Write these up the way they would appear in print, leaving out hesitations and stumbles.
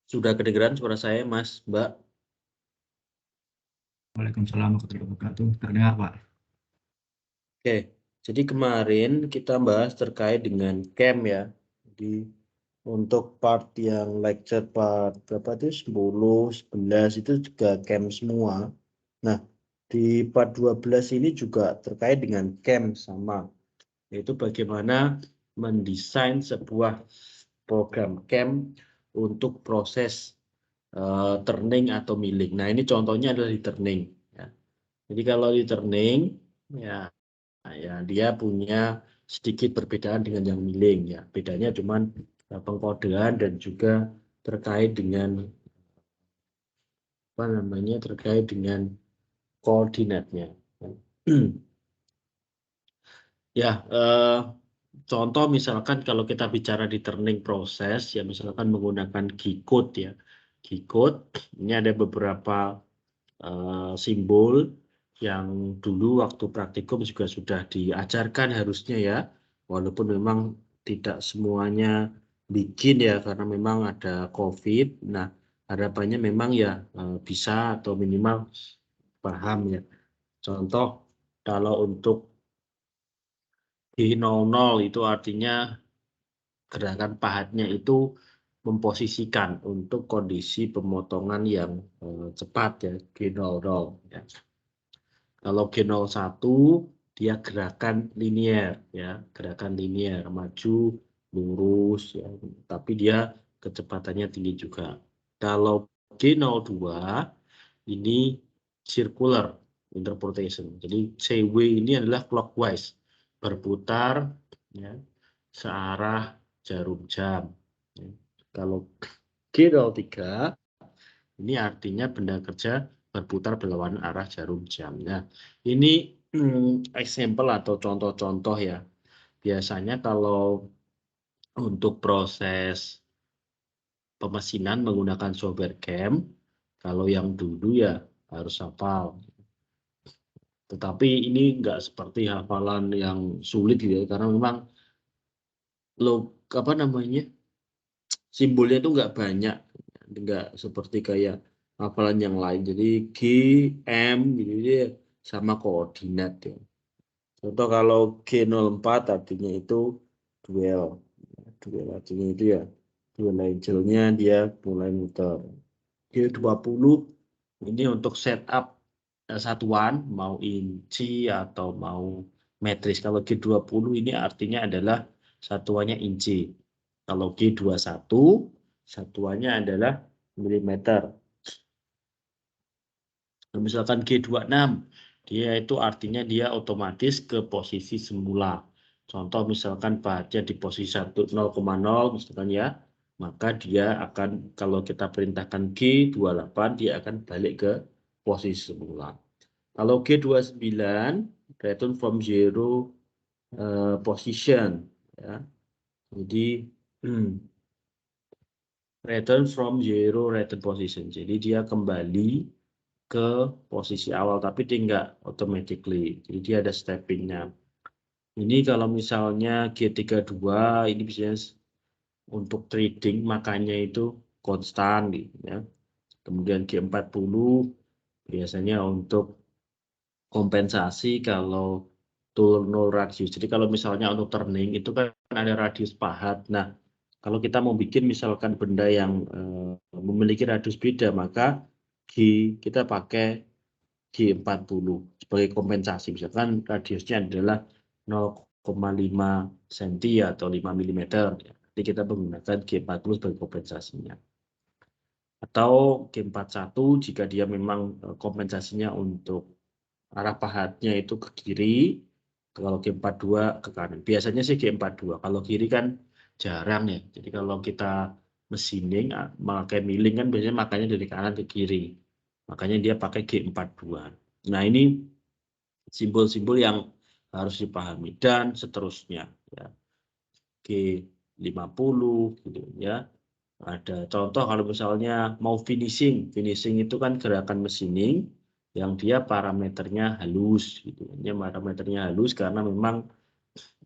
Sudah kedengeran suara saya, Mas, Mbak? Waalaikumsalam warahmatullahi wabarakatuh. Terdengar, Pak. Oke, jadi kemarin kita bahas terkait dengan camp ya. Jadi untuk part yang lecture part berapa itu 10, 11 itu juga camp semua. Nah, di part 12 ini juga terkait dengan camp sama, yaitu bagaimana mendesain sebuah program camp untuk proses turning atau milling. Nah, ini contohnya adalah di turning. Ya. Jadi kalau di turning, ya, dia punya sedikit perbedaan dengan yang milling. Ya. Bedanya cuman pengkodean dan juga terkait dengan terkait dengan koordinatnya. Ya, contoh misalkan kalau kita bicara di turning proses, ya misalkan menggunakan G-code ya. G-code, ini ada beberapa simbol yang dulu waktu praktikum juga sudah diajarkan harusnya ya, walaupun memang tidak semuanya bikin ya, karena memang ada COVID. Nah, harapannya memang ya bisa atau minimal paham ya. Contoh, kalau untuk G00 itu artinya gerakan pahatnya itu memposisikan untuk kondisi pemotongan yang cepat ya, G00 ya. Kalau G01 dia gerakan linier ya, gerakan linier maju lurus ya, tapi dia kecepatannya tinggi juga. Kalau G02 ini circular interpretation. Jadi CW ini adalah clockwise, berputar ya, searah jarum jam. Ya. Kalau G03 ini artinya benda kerja berputar berlawanan arah jarum jam. Nah, ini example atau contoh-contoh ya. Biasanya kalau untuk proses pemesinan menggunakan software CAM, kalau yang dulu ya harus hafal. Tetapi ini enggak seperti hafalan yang sulit gitu ya, karena memang simbolnya itu enggak banyak, enggak seperti kayak hafalan yang lain. Jadi G, M gitu dia sama koordinat ya. Contoh kalau G04 artinya itu duel. Duel artinya itu ya duel angelnya dia mulai muter. G20 ini untuk setup satuan mau inci atau mau metris. Kalau G20 ini artinya adalah satuannya inci. Kalau G21 satuannya adalah milimeter. Misalkan G26 dia itu artinya dia otomatis ke posisi semula. Contoh misalkan pahatnya di posisi 0,0 misalkan ya, maka dia akan, kalau kita perintahkan G28 dia akan balik ke posisi semula. Kalau G29 return from zero position ya. Jadi return from zero return position. Jadi dia kembali ke posisi awal, tapi dia nggak automatically. Jadi dia ada steppingnya. Ini kalau misalnya G32 ini biasanya untuk trading makanya itu konstan gitu ya. Kemudian G40 biasanya untuk kompensasi kalau turun 0 radius. Jadi kalau misalnya untuk turning itu kan ada radius pahat. Nah, kalau kita mau bikin misalkan benda yang memiliki radius beda, maka kita pakai G40 sebagai kompensasi. Misalkan radiusnya adalah 0,5 cm atau 5 mm. Jadi kita menggunakan G40 sebagai kompensasinya. Atau G41 jika dia memang kompensasinya untuk arah pahatnya itu ke kiri, kalau G42 ke kanan. Biasanya sih G42, kalau kiri kan jarang ya. Jadi kalau kita mesining, memakai milling kan biasanya makanya dari kanan ke kiri. Makanya dia pakai G42. Nah ini simbol-simbol yang harus dipahami dan seterusnya. Ya. G50 gitu ya. Ada contoh kalau misalnya mau finishing itu kan gerakan mesining yang dia parameternya halus gitu. Ini parameternya halus karena memang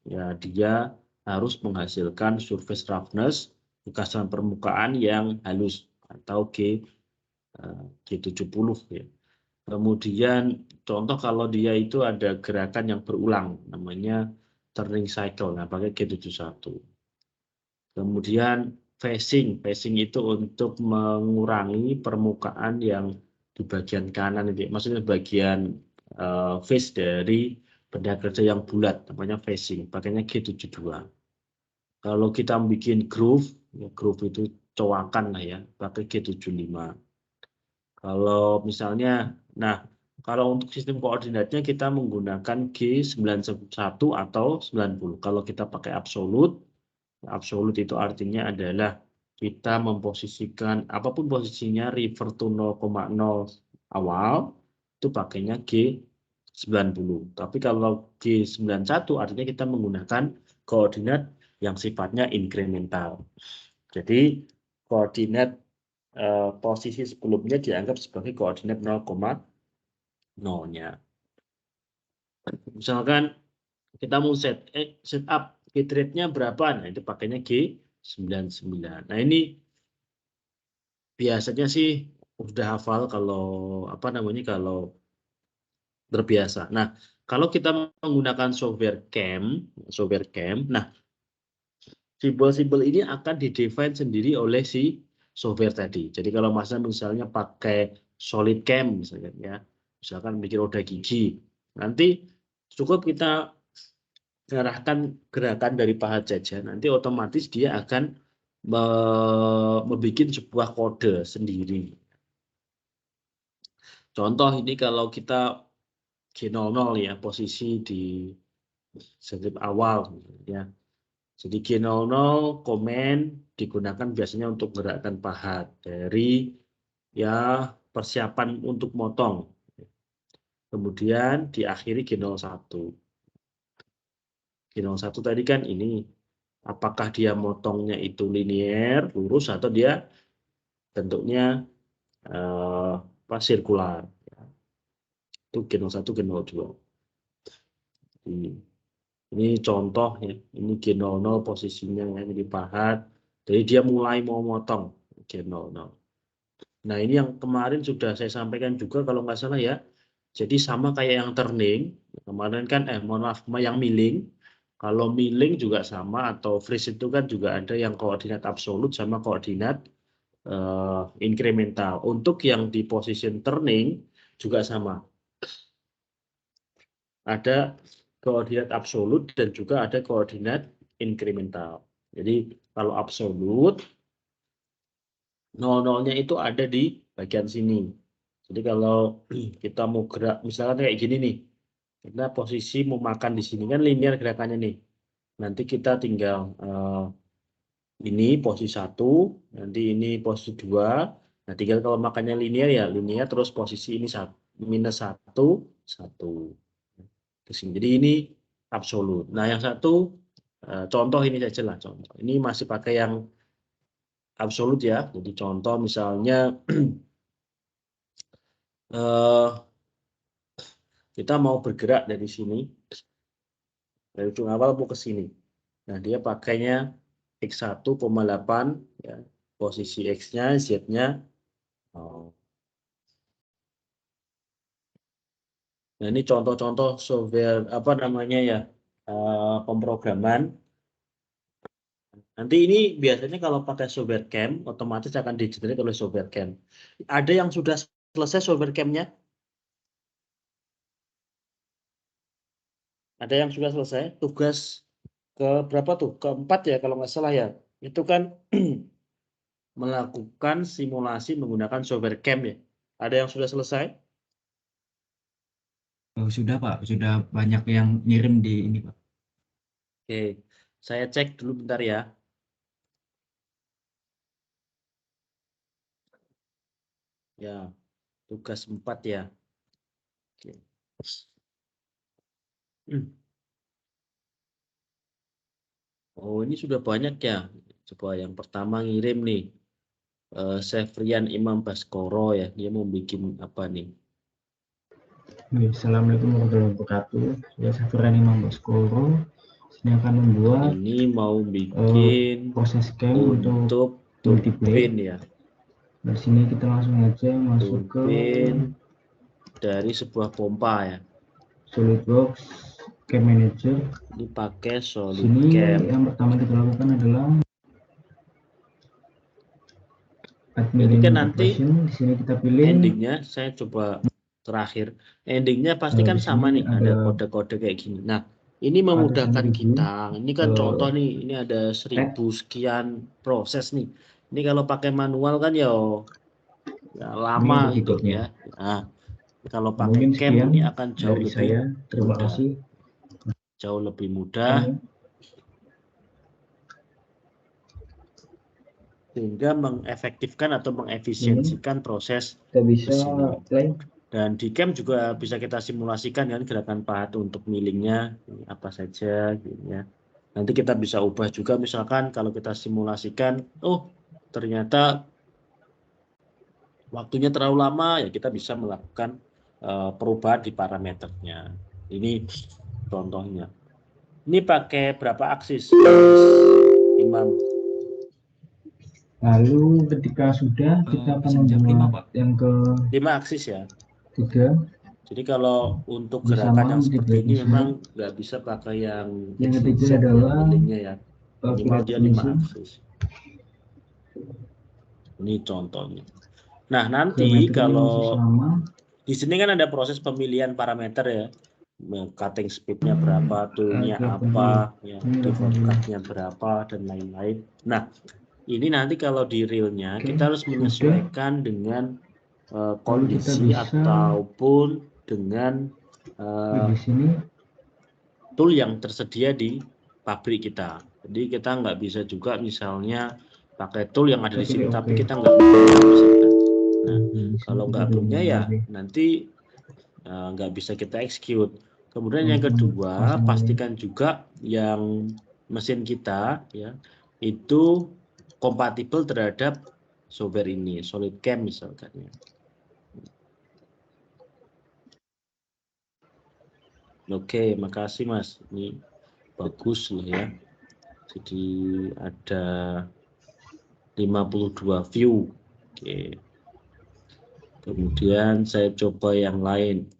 ya dia harus menghasilkan surface roughness, kekerasan permukaan yang halus atau G70 ya. Kemudian contoh kalau dia itu ada gerakan yang berulang, namanya turning cycle, nah pakai G71. Kemudian facing itu untuk mengurangi permukaan yang di bagian kanan, maksudnya bagian face dari benda kerja yang bulat, namanya facing, pakainya G72. Kalau kita bikin groove, ya groove itu cowakan lah ya, pakai G75. Kalau misalnya, nah kalau untuk sistem koordinatnya kita menggunakan G91 atau 90. Kalau kita pakai absolut itu artinya adalah kita memposisikan apapun posisinya refer to 0,0 awal, itu pakainya G90. Tapi kalau G91 artinya kita menggunakan koordinat yang sifatnya inkremental. Jadi koordinat posisi sebelumnya dianggap sebagai koordinat 0,0-nya. Misalkan kita mau setup gate rate-nya berapa, nah itu pakainya G99. Nah ini biasanya sih udah hafal kalau kalau terbiasa. Nah kalau kita menggunakan software CAM, nah simbol-simbol ini akan di-define sendiri oleh si software tadi. Jadi kalau misalnya pakai solid CAM misalnya ya, misalkan bikin roda gigi, nanti cukup kita mengarahkan gerakan dari paha jajar, nanti otomatis dia akan membuat sebuah kode sendiri. Contoh ini kalau kita G00 ya, posisi di strip awal ya. Jadi G00 komen digunakan biasanya untuk gerakan paha dari ya persiapan untuk motong. Kemudian diakhiri G01. G01 tadi kan ini, apakah dia motongnya itu linier, lurus, atau dia bentuknya sirkular. Itu G01, G02. Ini contoh ya, ini G00 posisinya yang dipahat. Jadi dia mulai mau motong G00. Nah ini yang kemarin sudah saya sampaikan juga kalau nggak salah ya. Jadi sama kayak yang turning, kemarin kan mohon maaf, yang milling. Kalau milling juga sama, atau freeze itu kan juga ada yang koordinat absolut sama koordinat incremental. Untuk yang di position turning juga sama. Ada koordinat absolut dan juga ada koordinat incremental. Jadi kalau absolut, 0,0-nya itu ada di bagian sini. Jadi kalau kita mau gerak, misalkan kayak gini nih, kita posisi mau makan di sini kan linear gerakannya nih. Nanti kita tinggal ini posisi 1, nanti ini posisi 2. Nah, tinggal kalau makannya linear ya linear, terus posisi ini minus 1, 1. Jadi ini absolut. Nah, yang satu contoh ini saja lah contoh. Ini masih pakai yang absolut ya. Jadi contoh misalnya kita mau bergerak dari sini, dari ujung awal mau ke sini. Nah, dia pakainya X1,8 ya. Posisi X-nya, Z-nya. Nah, ini contoh-contoh software ya, pemrograman. Nanti ini biasanya kalau pakai software CAM, otomatis akan di-generate oleh software CAM. Ada yang sudah selesai software CAM-nya? Ada yang sudah selesai? Tugas ke berapa tuh? Keempat ya kalau nggak salah ya. Itu kan melakukan simulasi menggunakan software CAM ya. Ada yang sudah selesai? Oh, sudah Pak, sudah banyak yang ngirim di ini Pak. Oke, saya cek dulu bentar ya. Ya, tugas 4 ya. Oke. Oh, ini sudah banyak ya. Coba yang pertama ngirim nih. Sefrian Imam Baskoro ya. Dia mau bikin apa nih? Assalamualaikum warahmatullahi wabarakatuh. Saya Safran Imam Baskoro. Saya akan membuat Ini mau bikin proses CAM untuk untuk multiplay. turbin ya. Di sini kita langsung aja masuk ke turbin dari sebuah pompa ya. SolidWorks Cam Manager. Ini pakai solid Sini cam. yang pertama kita lakukan adalah Add Jadi milling kan nanti operation. Di sini kita pilih endingnya saya coba terakhir. Endingnya pasti kan di sama sini nih, ada kode-kode kayak gini. Nah, ini atasan memudahkan review kita. Ini kan contoh nih, ini ada add 1000 sekian proses nih. Ini kalau pakai manual kan ya ini lama untuk gitu debugnya. ya. Nah, kalau pakai Mungkin cam sekian ini akan jauh dari lebih saya. Terima mudah. kasih. Jauh lebih mudah sehingga mengefektifkan atau mengefisiensikan proses kita bisa sini. play. Dan di cam juga bisa kita simulasikan kan gerakan pahat untuk millingnya ini apa saja gitu ya. Nanti kita bisa ubah juga misalkan kalau kita simulasikan, oh ternyata waktunya terlalu lama ya kita bisa melakukan perubahan di parameternya. Ini contohnya. Ini pakai berapa aksis, Imam? Lalu ketika sudah kita akan membuat yang ke 5 aksis ya. 3. Jadi kalau untuk Jadi gerakan sama yang di seperti ini sini. memang nggak bisa pakai yang Yang ketiga XYZ ya, adalah millingnya ya. Minimal period dia 5 finishing. aksis. Ini contohnya. Nah, nanti Geometrinya masih kalau sama. di sini kan ada proses pemilihan parameter ya. Cutting speed-nya berapa, tool-nya apa, ya, default cut-nya berapa, dan lain-lain. Nah, ini nanti kalau di real-nya kita harus menyesuaikan dengan kondisi ataupun dengan di sini tool yang tersedia di pabrik kita. Jadi kita nggak bisa juga misalnya pakai tool yang ada di sini tapi kita nggak punya misalkan. Nah, kalau nggak punya ya nanti nggak bisa kita execute. Kemudian yang kedua, pastikan juga yang mesin kita ya itu kompatibel terhadap software ini, SolidCam misalkan ya. Oke, makasih Mas. Ini bagus loh ya. Jadi ada 52 view. Oke. Kemudian saya coba yang lain.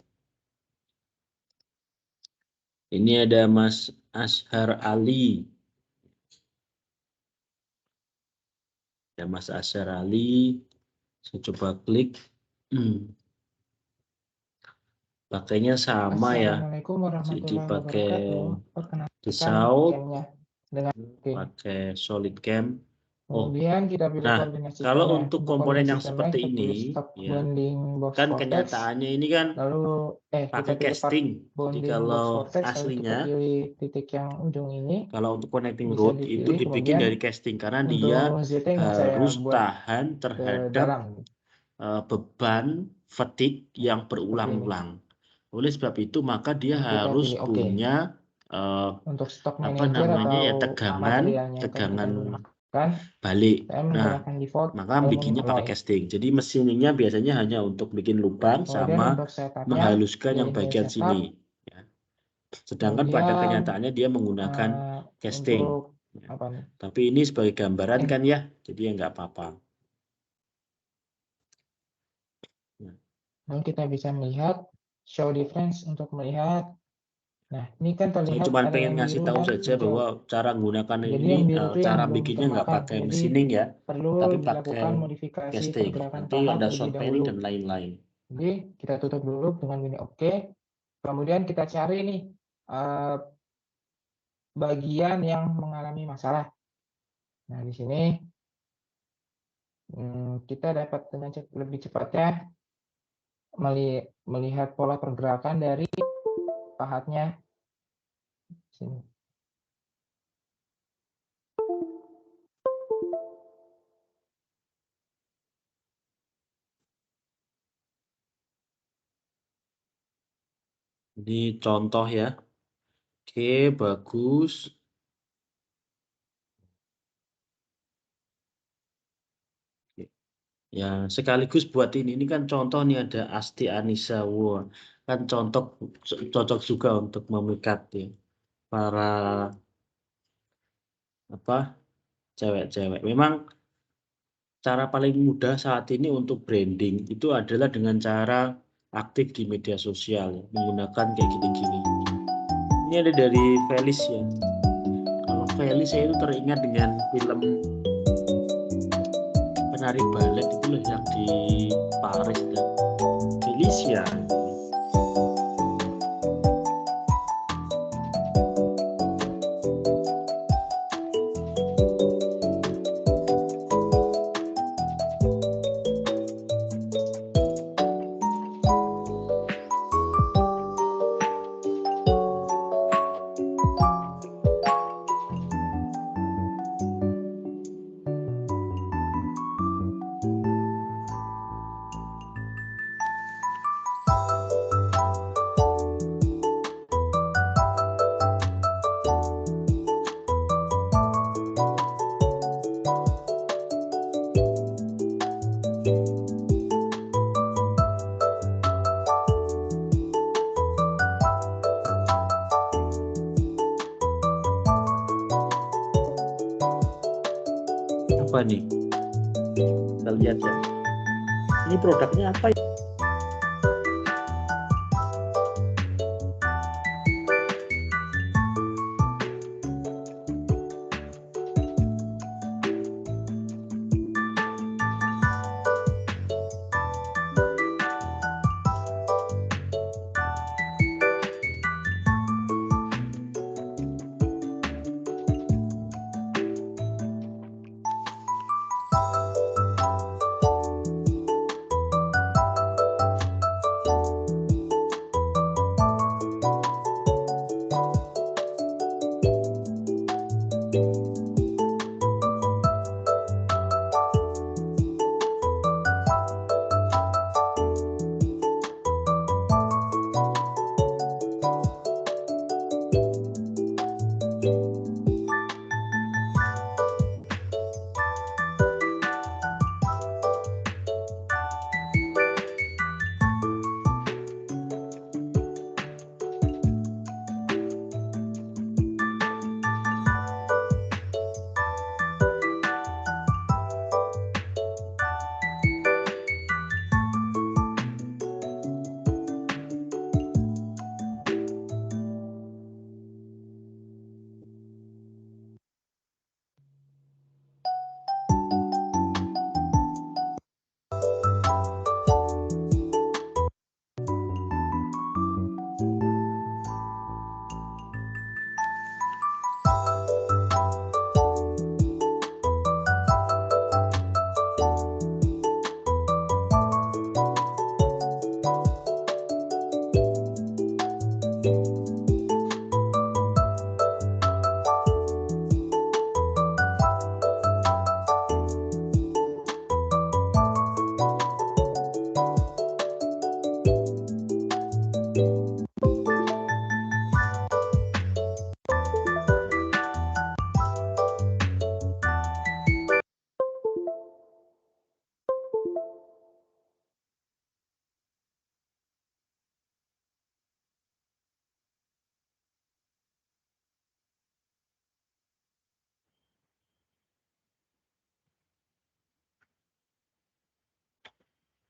Ini ada Mas Ashar Ali. Ya Mas Ashar Ali. Saya coba klik. Pakainya sama ya. Assalamualaikum Jadi warahmatullahi pakai wabarakatuh. Dassault, dengan pakai SolidCam. Kemudian kita pilih koordinat sistemnya. Kalau untuk komponen yang sistemnya, seperti kita pilih ini, stop ya, bonding box kan vortex. kenyataannya ini kan Lalu pakai kita pilih part casting. Jadi bonding box kalau vortex, lalu kita aslinya, pilih titik yang ujung ini. kalau untuk connecting Bisa rod dipilih, itu dibikin kemudian dari casting karena untuk dia setting saya harus buat tahan ke terhadap dalam. beban fatigue yang berulang-ulang. Oleh sebab itu maka dia Dan kita harus pilih OK. punya Untuk stock apa manager namanya ya atau tegangan materialnya yang akan kita gunakan, balik. saya Nah, menggunakan default maka aluminium bikinnya pakai alloy. casting. Jadi mesinnya biasanya hanya untuk bikin lubang Kemudian sama untuk setupnya, menghaluskan yang pilih new bagian setup. sini. Ya. Sedangkan pada Kemudian kenyataannya dia menggunakan casting. untuk Ya. apa nih? Tapi ini sebagai gambaran kan ya, jadi ya nggak apa-apa. Ya. Lalu kita bisa melihat show difference untuk melihat. Nah, ini kan Saya terlihat cuma ada pengen yang ngasih biru tahu dan saja hijau. bahwa cara menggunakan Jadi ini, yang biru itu yang cara belum bikinnya nggak dikembangkan. pakai Jadi machining ya, perlu tapi dilakukan pakai modifikasi casting. pergerakan Nanti pahat ada lebih short panning dahulu. dan lain-lain. Jadi kita tutup dulu dengan bunyi OK. Kemudian kita cari nih bagian yang mengalami masalah. Nah, di sini kita dapat dengan lebih cepatnya melihat pola pergerakan dari pahatnya. Sini. Ini contoh ya. Oke, bagus. Ya, sekaligus buat ini kan contoh nih ada Asti Anissa. Wow, kan contoh cocok juga untuk memikat ya para apa cewek-cewek. Memang cara paling mudah saat ini untuk branding itu adalah dengan cara aktif di media sosial, menggunakan kayak gini-gini. Ini ada dari Felis ya. Kalau Felis saya itu teringat dengan film penari balet itu loh yang di Paris dan Felicia. Apa nih? Kita lihat ya. Ini produknya apa ya?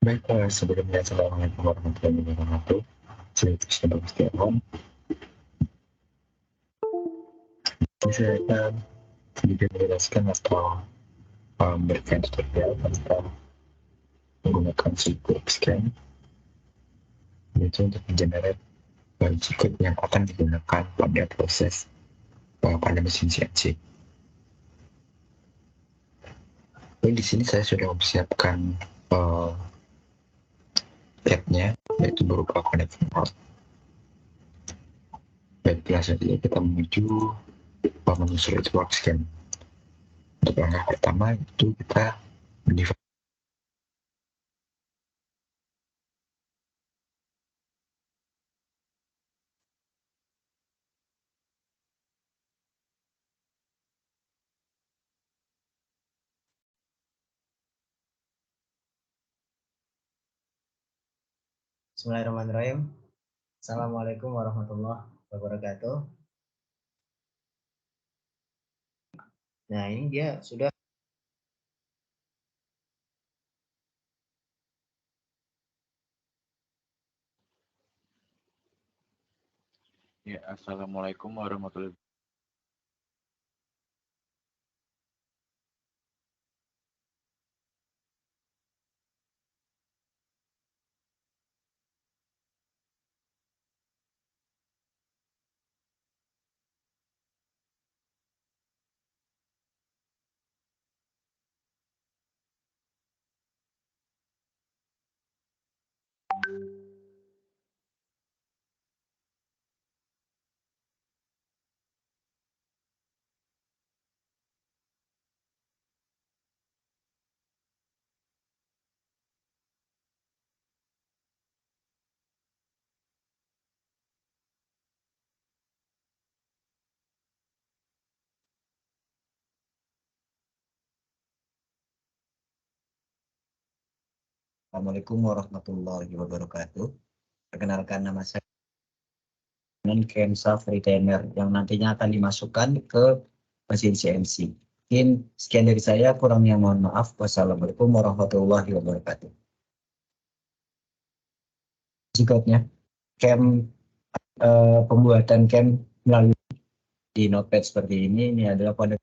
Baik, sebelumnya Assalamualaikum warahmatullahi wabarakatuh. Saya Tristan Setiawan. Ini saya akan sedikit menjelaskan atau memberikan tutorial tentang menggunakan G-Code Scan, yaitu untuk mengenerate G-Code yang akan digunakan pada proses pada mesin CNC. Jadi di sini saya sudah mempersiapkan tab-nya, yaitu berupa connecting port. Baiklah, saja kita menuju menu SolidWorks Scan. Untuk langkah pertama itu kita mendefinisikan. Bismillahirrahmanirrahim. Assalamualaikum warahmatullahi wabarakatuh. Nah, ini dia sudah Assalamualaikum warahmatullahi wabarakatuh. Assalamualaikum warahmatullahi wabarakatuh. Perkenalkan, nama saya Kensa Retainer yang nantinya akan dimasukkan ke mesin CNC. Mungkin sekian dari saya, kurangnya mohon maaf. Wassalamualaikum warahmatullahi wabarakatuh. Berikutnya, pembuatan cam melalui di notepad seperti ini adalah pada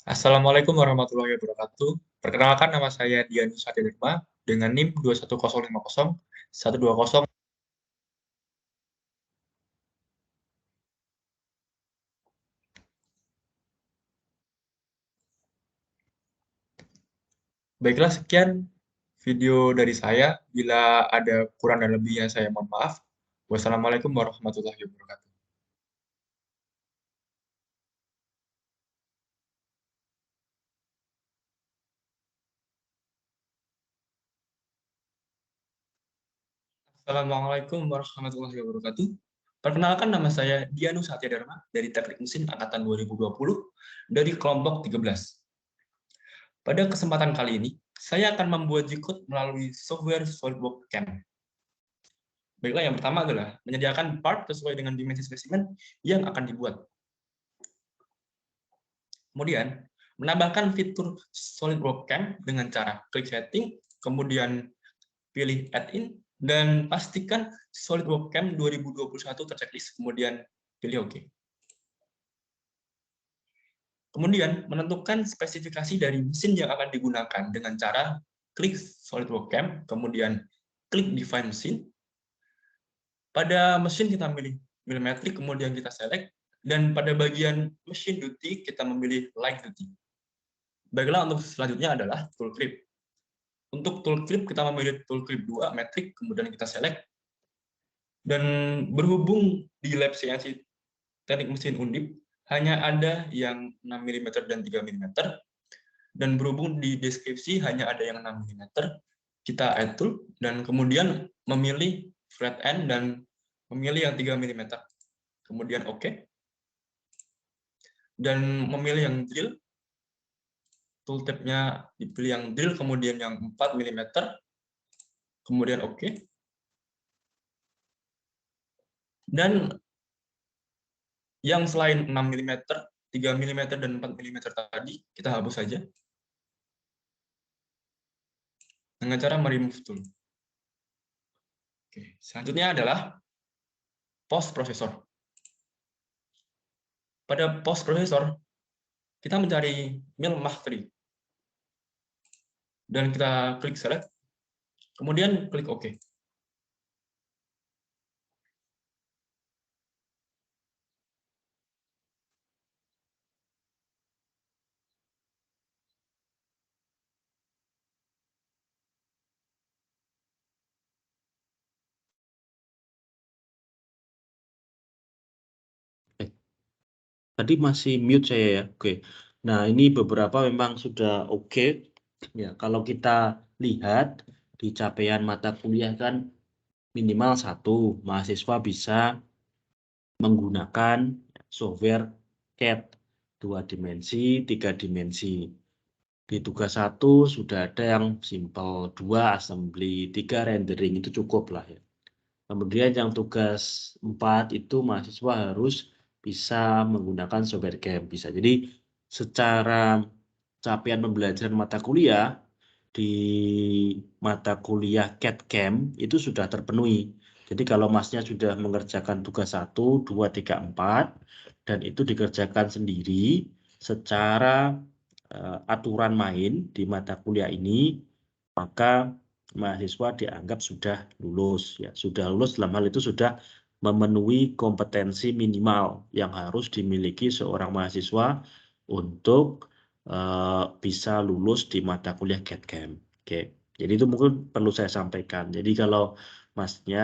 Assalamualaikum warahmatullahi wabarakatuh. Perkenalkan, nama saya Dianus Satya dengan NIM 21050 120. Baiklah, sekian video dari saya. Bila ada kurang dan lebihnya, saya mohon maaf. Wassalamualaikum warahmatullahi wabarakatuh. Assalamualaikum warahmatullahi wabarakatuh. Perkenalkan, nama saya Dianus Satya dari Teknik Mesin Angkatan 2020 dari kelompok 13. Pada kesempatan kali ini, saya akan membuat G-code melalui software SolidWorks CAM. Baiklah, yang pertama adalah menyediakan part sesuai dengan dimensi spesimen yang akan dibuat. Kemudian, menambahkan fitur SolidWorks CAM dengan cara klik setting, kemudian pilih add-in, dan pastikan SolidWorks CAM 2021 terchecklist, kemudian pilih OK. Kemudian, menentukan spesifikasi dari mesin yang akan digunakan dengan cara klik SolidWorks CAM, kemudian klik Define Mesin. Pada mesin kita pilih milimetrik, kemudian kita select, dan pada bagian machine duty kita memilih light duty. Baiklah, untuk selanjutnya adalah tool clip. Untuk tool clip kita memilih tool clip 2 metrik, kemudian kita select. Dan berhubung di lab CNC teknik mesin Undip hanya ada yang 6 mm dan 3 mm, dan berhubung di deskripsi hanya ada yang 6 mm, kita add tool dan kemudian memilih flat end dan memilih yang 3 mm. Kemudian OK. Dan memilih yang drill. Tooltip-nya dipilih yang drill, kemudian yang 4 mm. Kemudian OK. Dan yang selain 6 mm, 3 mm, dan 4 mm tadi, kita hapus saja. Dengan cara meremove tool. Oke, selanjutnya adalah post processor. Pada post processor, kita mencari mil Mach 3. Dan kita klik select, kemudian klik OK. Tadi masih mute saya ya. Oke. Nah, ini beberapa memang sudah oke. Ya, kalau kita lihat di capaian mata kuliah kan minimal 1 mahasiswa bisa menggunakan software CAD 2 dimensi, 3 dimensi. Di tugas 1 sudah ada yang simple, 2 assembly, 3 rendering, itu cukup lah ya. Kemudian yang tugas 4 itu mahasiswa harus bisa menggunakan software CAM. Bisa. Jadi secara capaian pembelajaran mata kuliah, di mata kuliah CAD CAM itu sudah terpenuhi. Jadi kalau masnya sudah mengerjakan tugas 1, 2, 3, 4, dan itu dikerjakan sendiri secara aturan main di mata kuliah ini, maka mahasiswa dianggap sudah lulus. Ya, sudah lulus dalam hal itu sudah memenuhi kompetensi minimal yang harus dimiliki seorang mahasiswa untuk bisa lulus di mata kuliah CAD CAM. Oke, jadi itu mungkin perlu saya sampaikan. Jadi kalau masnya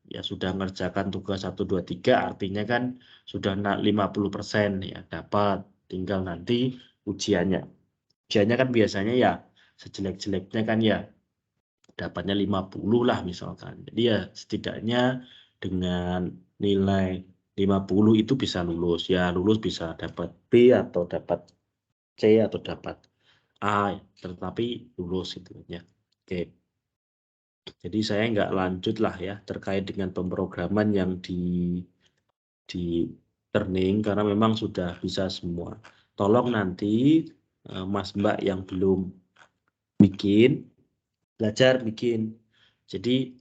ya sudah mengerjakan tugas 1, 2, 3, artinya kan sudah 50% ya dapat. Tinggal nanti ujiannya. Ujiannya kan biasanya ya sejelek-jeleknya kan ya dapatnya 50 lah misalkan. Jadi ya setidaknya dengan nilai 50 itu bisa lulus. Ya lulus bisa dapat B atau dapat C atau dapat A, tetapi lulus gitu ya. Oke. Jadi saya nggak lanjut lah ya terkait dengan pemrograman yang di learning karena memang sudah bisa semua. Tolong nanti Mas Mbak yang belum bikin, belajar bikin. Jadi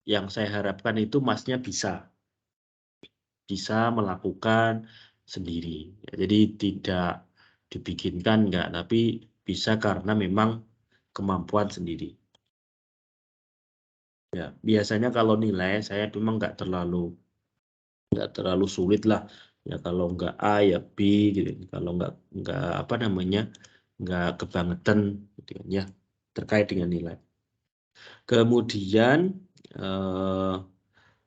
yang saya harapkan itu Masnya bisa melakukan sendiri. Jadi tidak dibikinkan enggak, tapi bisa karena memang kemampuan sendiri. Ya, biasanya kalau nilai saya memang enggak terlalu sulit lah. Ya kalau enggak A ya B gitu. Kalau enggak apa namanya? Enggak kebangetan gitu kan ya terkait dengan nilai. Kemudian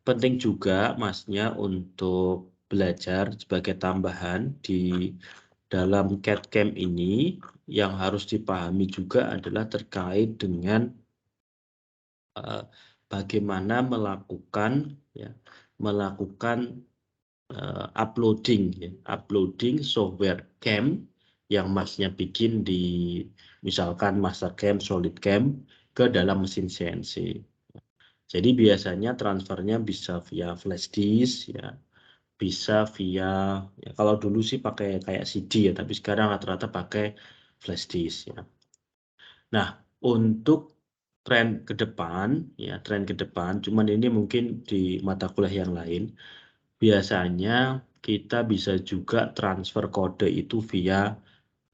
penting juga Masnya untuk belajar sebagai tambahan di dalam CAD CAM ini yang harus dipahami juga adalah terkait dengan bagaimana melakukan uploading software CAM yang Masnya bikin di misalkan Mastercam, SolidCam ke dalam mesin CNC. Jadi biasanya transfernya bisa via flash disk ya, bisa via ya, kalau dulu sih pakai kayak CD ya, tapi sekarang rata-rata pakai flash disk ya. Nah, untuk tren ke depan, cuman ini mungkin di mata kuliah yang lain, biasanya kita bisa juga transfer kode itu via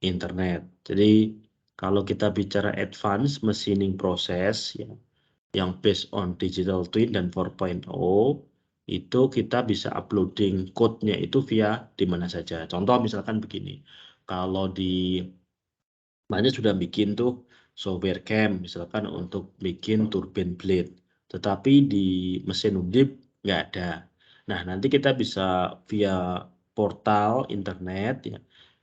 internet. Jadi kalau kita bicara advance machining process ya, yang based on digital twin dan 4.0 itu kita bisa uploading code-nya itu via di mana saja. Contoh misalkan begini, kalau di mana sudah bikin tuh software CAM misalkan untuk bikin turbine blade, tetapi di mesin undip nggak ada. Nah nanti kita bisa via portal internet ya,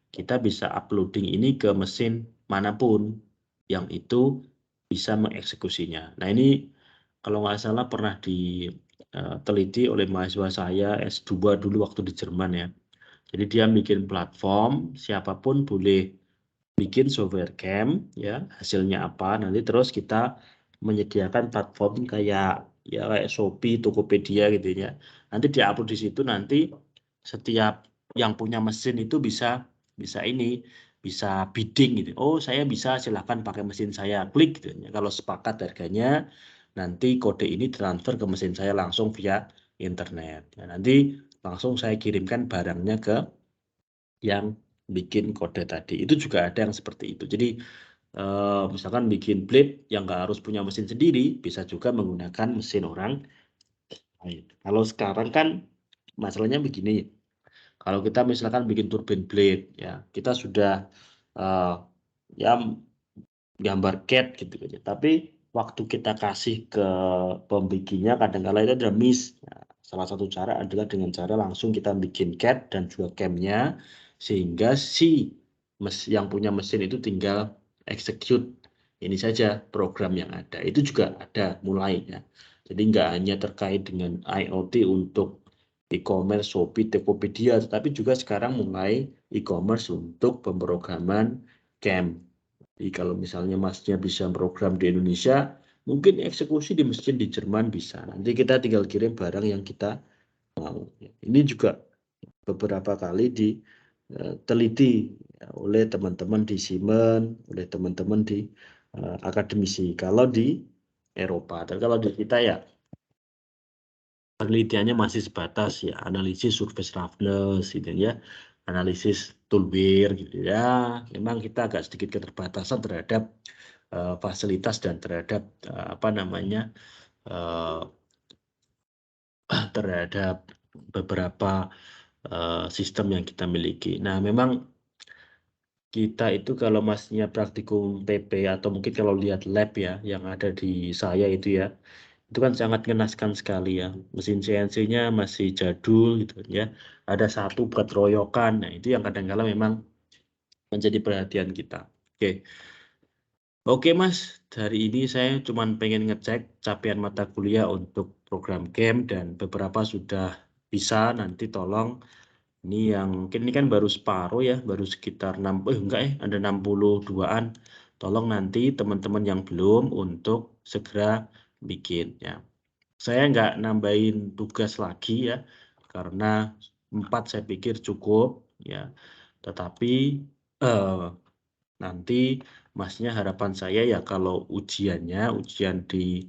kita bisa uploading ini ke mesin manapun yang itu bisa mengeksekusinya. Nah ini kalau nggak salah pernah diteliti oleh mahasiswa saya S2 dulu waktu di Jerman ya. Jadi dia bikin platform, siapapun boleh bikin software CAM, ya hasilnya apa, nanti terus kita menyediakan platform kayak Shopee, Tokopedia gitu ya. Nanti diupload di situ, nanti setiap yang punya mesin itu bisa bidding gitu. Oh saya bisa, silahkan pakai mesin saya, klik gitu ya. Kalau sepakat harganya, nanti kode ini transfer ke mesin saya langsung via internet. Nah, nanti langsung saya kirimkan barangnya ke yang bikin kode tadi. Itu juga ada yang seperti itu. Jadi misalkan bikin blade yang nggak harus punya mesin sendiri, bisa juga menggunakan mesin orang lain. Kalau sekarang kan masalahnya begini, kalau kita misalkan bikin turbine blade, ya kita sudah ya gambar CAD gitu aja. Tapi waktu kita kasih ke pembikinnya kadang-kala itu ada miss. Nah, Salah satu cara adalah dengan cara langsung kita bikin cat dan juga cam-nya, sehingga si yang punya mesin itu tinggal execute ini saja program yang ada. Itu juga ada mulai ya. Jadi nggak hanya terkait dengan IoT untuk e-commerce, Shopee, Tokopedia, tetapi juga sekarang mulai e-commerce untuk pemrograman cam. Jadi kalau misalnya masnya bisa program di Indonesia, mungkin eksekusi di mesin di Jerman bisa. Nanti kita tinggal kirim barang yang kita mau. Ini juga beberapa kali diteliti oleh teman-teman di Siemens, oleh teman-teman di akademisi. Kalau di Eropa, dan kalau di kita ya penelitiannya masih sebatas ya analisis surface roughness gitu ya, analisis tool wear gitu ya. Memang kita agak sedikit keterbatasan terhadap fasilitas dan terhadap apa namanya terhadap beberapa sistem yang kita miliki. Nah, memang kita itu kalau masnya praktikum TP atau mungkin kalau lihat lab ya yang ada di saya itu ya, itu kan sangat mengenaskan sekali ya. Mesin CNC-nya masih jadul gitu ya. Ada satu buat royokan. Nah, itu yang kadang-kala memang menjadi perhatian kita. Oke. Oke Mas, hari ini saya cuma pengen ngecek capaian mata kuliah untuk program CAM dan beberapa sudah bisa, nanti tolong ini yang mungkin ini kan baru separuh ya, baru sekitar ada 62-an. Tolong nanti teman-teman yang belum untuk segera bikin ya. Saya nggak nambahin tugas lagi ya, karena 4 saya pikir cukup ya. Tetapi nanti masnya harapan saya ya kalau ujian di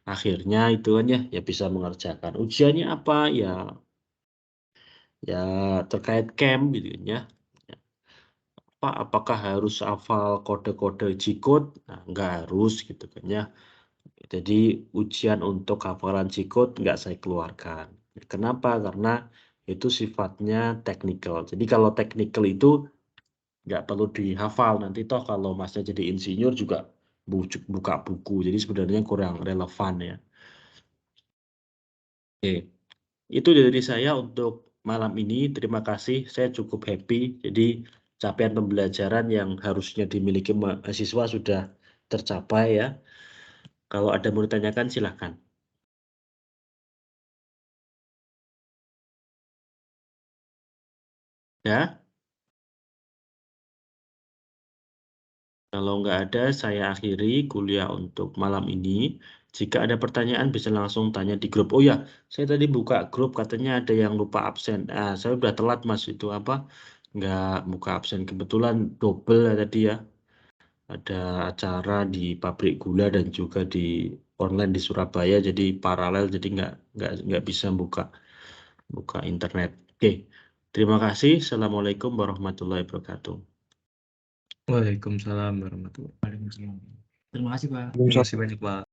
akhirnya itu kan ya bisa mengerjakan. Ujiannya apa ya terkait camp gitu ya. Apakah harus hafal kode-kode G-code? Nah, nggak harus gitu kan ya. Jadi ujian untuk hafalan G-code nggak saya keluarkan. Kenapa? Karena itu sifatnya teknikal. Jadi kalau teknikal itu nggak perlu dihafal. Nanti toh kalau masnya jadi insinyur juga buka buku. Jadi sebenarnya kurang relevan ya. Oke. Itu dari saya untuk malam ini. Terima kasih. Saya cukup happy. Jadi capaian pembelajaran yang harusnya dimiliki mahasiswa sudah tercapai ya. Kalau ada mau ditanyakan silahkan. Ya. Kalau nggak ada, saya akhiri kuliah untuk malam ini. Jika ada pertanyaan bisa langsung tanya di grup. Oh ya, saya tadi buka grup katanya ada yang lupa absen. Saya udah telat Mas itu apa? Nggak buka absen. Kebetulan double ya tadi ya. Ada acara di pabrik gula dan juga di online di Surabaya. Jadi paralel. Jadi nggak bisa buka internet. Oke, terima kasih. Assalamualaikum warahmatullahi wabarakatuh. Waalaikumsalam warahmatullahi wabarakatuh. Terima kasih Pak. Terima kasih banyak, Pak.